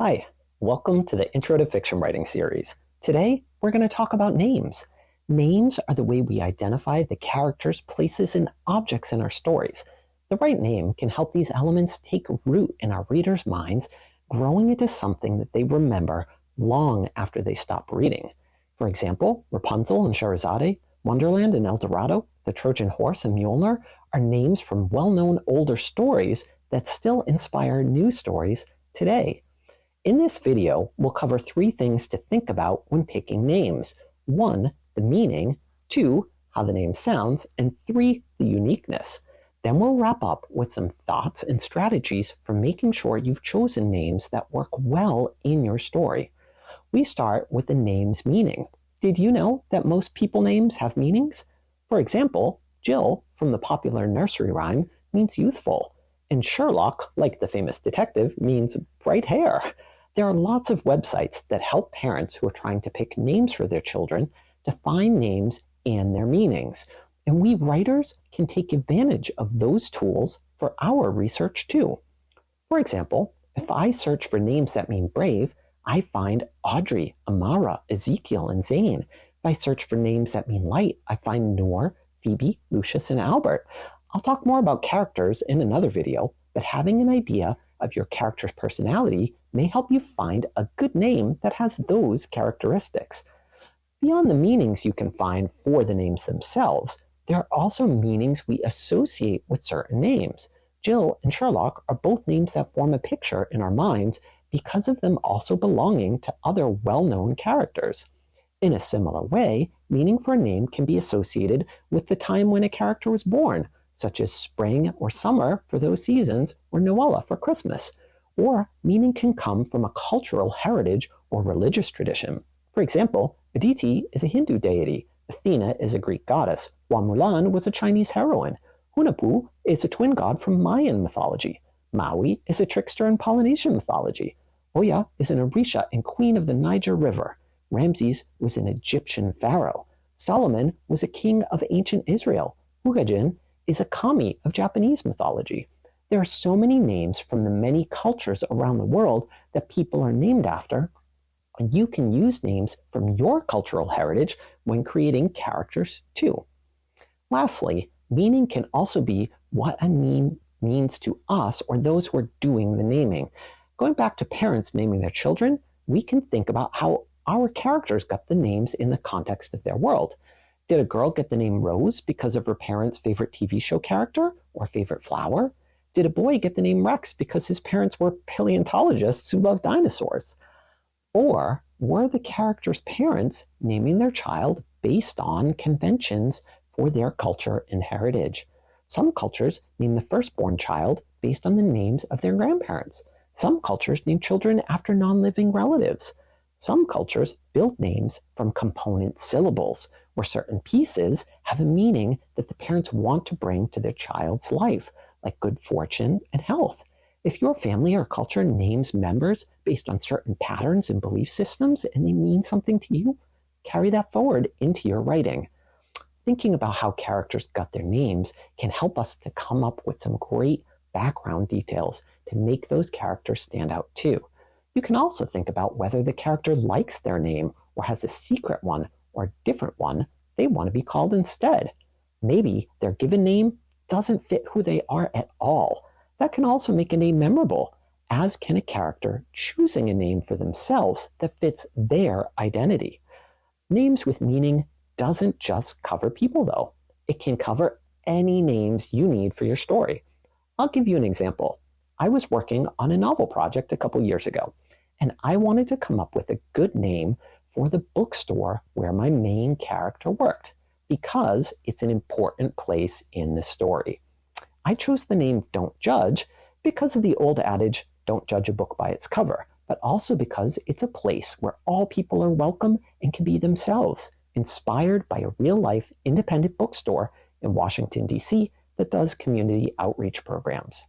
Hi, welcome to the Intro to Fiction Writing series. Today, we're going to talk about names. Names are the way we identify the characters, places, and objects in our stories. The right name can help these elements take root in our readers' minds, growing into something that they remember long after they stop reading. For example, Rapunzel and Sherazade, Wonderland and El Dorado, the Trojan Horse and Mjolnir are names from well-known older stories that still inspire new stories today. In this video, we'll cover 3 things to think about when picking names. 1, the meaning, 2, how the name sounds, and 3, the uniqueness. Then we'll wrap up with some thoughts and strategies for making sure you've chosen names that work well in your story. We start with the name's meaning. Did you know that most people names have meanings? For example, Jill from the popular nursery rhyme means youthful, and Sherlock, like the famous detective, means bright hair. There are lots of websites that help parents who are trying to pick names for their children define names and their meanings. And we writers can take advantage of those tools for our research too. For example, if I search for names that mean brave, I find Audrey, Amara, Ezekiel, and Zane. If I search for names that mean light, I find Noor, Phoebe, Lucius, and Albert. I'll talk more about characters in another video, but having an idea of your character's personality may help you find a good name that has those characteristics. Beyond the meanings you can find for the names themselves, there are also meanings we associate with certain names. Jill and Sherlock are both names that form a picture in our minds because of them also belonging to other well-known characters. In a similar way, meaning for a name can be associated with the time when a character was born, such as spring or summer for those seasons, or Noella for Christmas. Or meaning can come from a cultural heritage or religious tradition. For example, Aditi is a Hindu deity, Athena is a Greek goddess, while Mulan was a Chinese heroine. Hunahpu is a twin god from Mayan mythology. Maui is a trickster in Polynesian mythology. Oya is an Orisha and queen of the Niger River. Ramses was an Egyptian pharaoh. Solomon was a king of ancient Israel. Hugajin is a kami of Japanese mythology. There are so many names from the many cultures around the world that people are named after, and you can use names from your cultural heritage when creating characters too. Lastly, meaning can also be what a name means to us or those who are doing the naming. Going back to parents naming their children, we can think about how our characters got the names in the context of their world. Did a girl get the name Rose because of her parents' favorite TV show character or favorite flower? Did a boy get the name Rex because his parents were paleontologists who loved dinosaurs? Or were the character's parents naming their child based on conventions for their culture and heritage? Some cultures name the firstborn child based on the names of their grandparents. Some cultures name children after non-living relatives. Some cultures build names from component syllables, where certain pieces have a meaning that the parents want to bring to their child's life, like good fortune and health. If your family or culture names members based on certain patterns and belief systems and they mean something to you, carry that forward into your writing. Thinking about how characters got their names can help us to come up with some great background details to make those characters stand out too. You can also think about whether the character likes their name or has a secret one or a different one they want to be called instead. Maybe their given name doesn't fit who they are at all. That can also make a name memorable, as can a character choosing a name for themselves that fits their identity. Names with meaning doesn't just cover people though. It can cover any names you need for your story. I'll give you an example. I was working on a novel project a couple years ago, and I wanted to come up with a good name for the bookstore where my main character worked, because it's an important place in the story. I chose the name Don't Judge because of the old adage, don't judge a book by its cover, but also because it's a place where all people are welcome and can be themselves, inspired by a real-life independent bookstore in Washington, D.C. that does community outreach programs.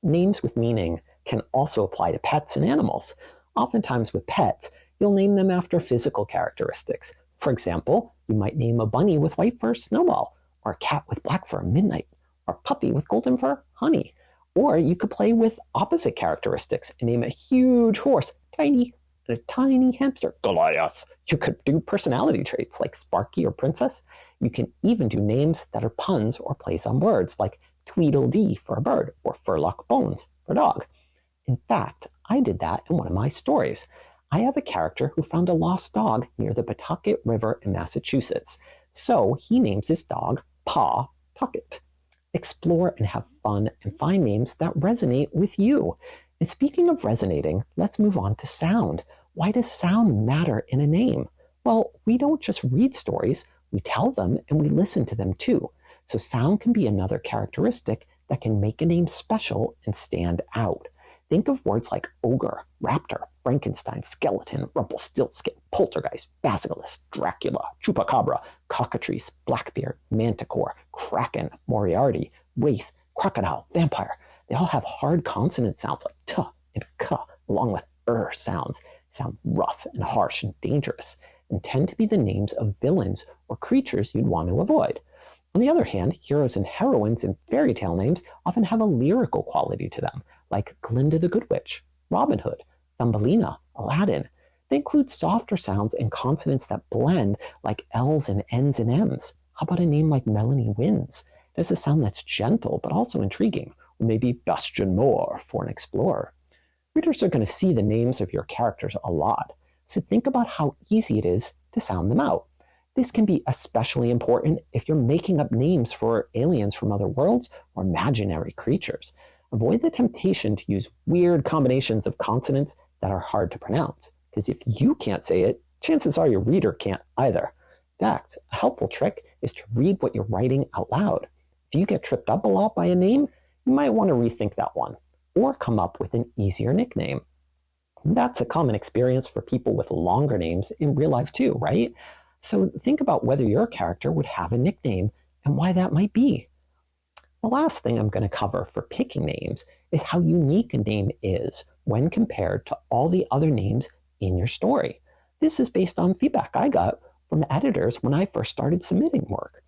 Names with meaning can also apply to pets and animals. Oftentimes with pets, you'll name them after physical characteristics. For example, you might name a bunny with white fur Snowball, or a cat with black fur Midnight, or a puppy with golden fur Honey. Or you could play with opposite characteristics and name a huge horse Tiny and a tiny hamster Goliath. You could do personality traits like Sparky or Princess. You can even do names that are puns or plays on words like Tweedledee for a bird or Furlock Bones for a dog. In fact, I did that in one of my stories. I have a character who found a lost dog near the Pawtucket River in Massachusetts, so he names his dog Pa Tucket. Explore and have fun and find names that resonate with you. And speaking of resonating, let's move on to sound. Why does sound matter in a name? Well, we don't just read stories, we tell them and we listen to them too. So sound can be another characteristic that can make a name special and stand out. Think of words like ogre, raptor, Frankenstein, skeleton, Rumpelstiltskin, poltergeist, basilisk, Dracula, chupacabra, cockatrice, blackbeard, manticore, kraken, Moriarty, wraith, crocodile, vampire. They all have hard consonant sounds like t and k, along with sounds. Sound rough and harsh and dangerous, and tend to be the names of villains or creatures you'd want to avoid. On the other hand, heroes and heroines in fairy tale names often have a lyrical quality to them, like Glinda the Good Witch, Robin Hood, Thumbelina, Aladdin. They include softer sounds and consonants that blend, like L's and N's and M's. How about a name like Melanie Wins? It has a sound that's gentle but also intriguing, or maybe Bastion Moore for an explorer. Readers are going to see the names of your characters a lot, so think about how easy it is to sound them out. This can be especially important if you're making up names for aliens from other worlds or imaginary creatures. Avoid the temptation to use weird combinations of consonants that are hard to pronounce, because if you can't say it, chances are your reader can't either. In fact, a helpful trick is to read what you're writing out loud. If you get tripped up a lot by a name, you might want to rethink that one, or come up with an easier nickname. That's a common experience for people with longer names in real life too, right? So think about whether your character would have a nickname and why that might be. The last thing I'm going to cover for picking names is how unique a name is when compared to all the other names in your story. This is based on feedback I got from editors when I first started submitting work.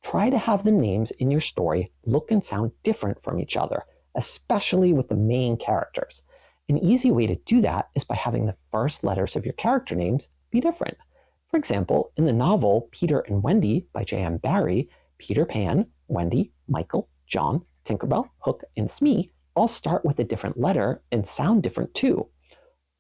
Try to have the names in your story look and sound different from each other, especially with the main characters. An easy way to do that is by having the first letters of your character names be different. For example, in the novel Peter and Wendy by J.M. Barrie, Peter Pan, Wendy, Michael, John, Tinkerbell, Hook, and Smee all start with a different letter and sound different too.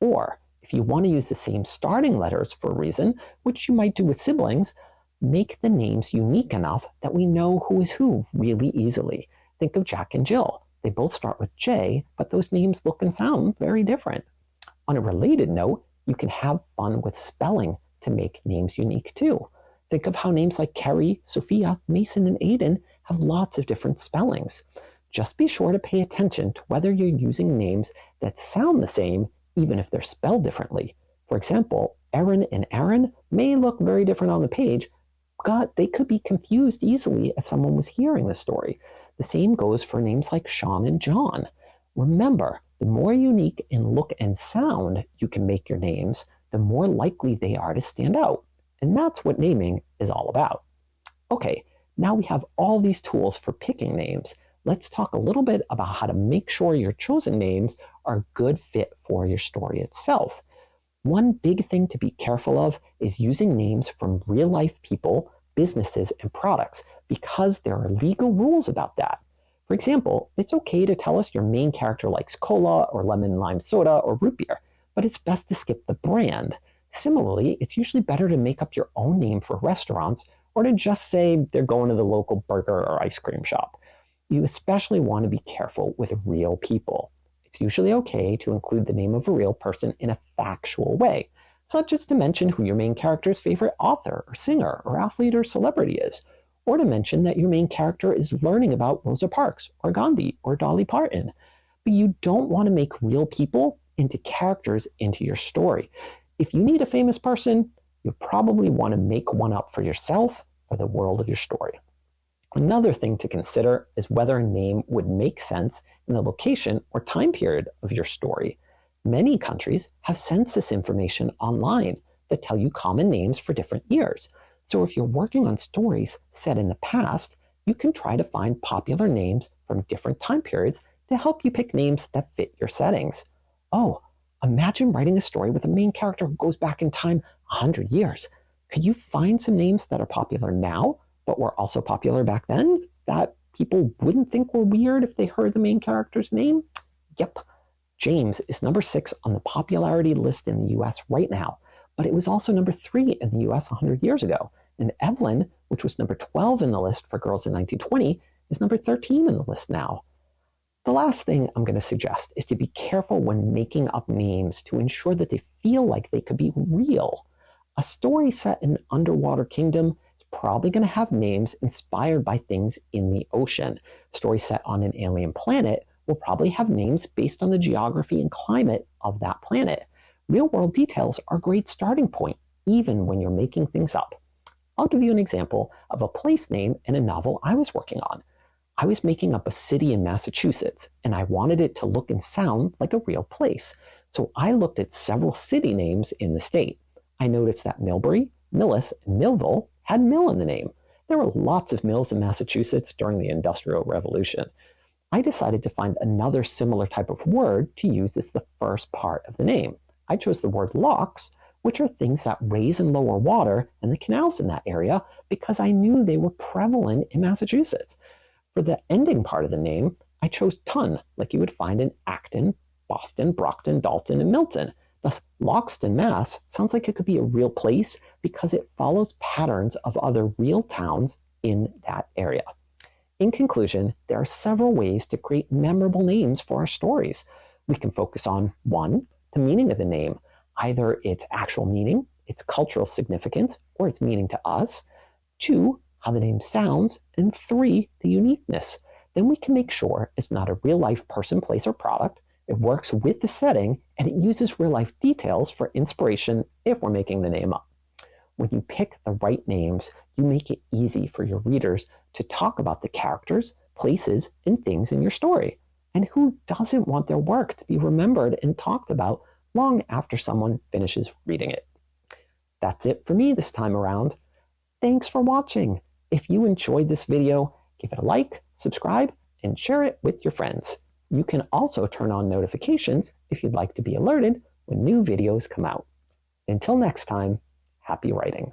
Or, if you want to use the same starting letters for a reason, which you might do with siblings, make the names unique enough that we know who is who really easily. Think of Jack and Jill. They both start with J, but those names look and sound very different. On a related note, you can have fun with spelling to make names unique too. Think of how names like Kerry, Sophia, Mason, and Aiden have lots of different spellings. Just be sure to pay attention to whether you're using names that sound the same even if they're spelled differently. For example, Erin and Aaron may look very different on the page, but they could be confused easily if someone was hearing the story. The same goes for names like Sean and John. Remember, the more unique in look and sound you can make your names, the more likely they are to stand out. And that's what naming is all about. Okay, now we have all these tools for picking names. Let's talk a little bit about how to make sure your chosen names are a good fit for your story itself. One big thing to be careful of is using names from real life people, businesses, and products because there are legal rules about that. For example, it's okay to tell us your main character likes cola or lemon lime soda or root beer, but it's best to skip the brand. Similarly, it's usually better to make up your own name for restaurants or to just say they're going to the local burger or ice cream shop. You especially want to be careful with real people. It's usually okay to include the name of a real person in a factual way, such as to mention who your main character's favorite author or singer or athlete or celebrity is, or to mention that your main character is learning about Rosa Parks or Gandhi or Dolly Parton. But you don't want to make real people into characters into your story. If you need a famous person, you probably want to make one up for yourself or the world of your story. Another thing to consider is whether a name would make sense in the location or time period of your story. Many countries have census information online that tell you common names for different years. So if you're working on stories set in the past, you can try to find popular names from different time periods to to help you pick names that fit your settings. Oh, imagine writing a story with a main character who goes back in time 100 years. Could you find some names that are popular now, but were also popular back then, that people wouldn't think were weird if they heard the main character's name? Yep. James is number 6 on the popularity list in the US right now, but it was also number 3 in the US 100 years ago. And Evelyn, which was number 12 in the list for girls in 1920, is number 13 in the list now. The last thing I'm going to suggest is to be careful when making up names to ensure that they feel like they could be real. A story set in an underwater kingdom is probably going to have names inspired by things in the ocean. A story set on an alien planet will probably have names based on the geography and climate of that planet. Real-world details are a great starting point, even when you're making things up. I'll give you an example of a place name in a novel I was working on. I was making up a city in Massachusetts, and I wanted it to look and sound like a real place. So I looked at several city names in the state. I noticed that Millbury, Millis, and Millville had mill in the name. There were lots of mills in Massachusetts during the Industrial Revolution. I decided to find another similar type of word to use as the first part of the name. I chose the word locks, which are things that raise and lower water and the canals in that area, because I knew they were prevalent in Massachusetts. For the ending part of the name, I chose ton, like you would find in Acton, Boston, Brockton, Dalton, and Milton. Thus, Loxton, Mass. sounds like it could be a real place because it follows patterns of other real towns in that area. In conclusion, there are several ways to create memorable names for our stories. We can focus on 1, the meaning of the name, either its actual meaning, its cultural significance, or its meaning to us. 2, how the name sounds, and 3, the uniqueness. Then we can make sure it's not a real-life person, place, or product. It works with the setting, and it uses real-life details for inspiration if we're making the name up. When you pick the right names, you make it easy for your readers to talk about the characters, places, and things in your story. And who doesn't want their work to be remembered and talked about long after someone finishes reading it? That's it for me this time around. Thanks for watching. If you enjoyed this video, give it a like, subscribe, and share it with your friends. You can also turn on notifications if you'd like to be alerted when new videos come out. Until next time, happy writing.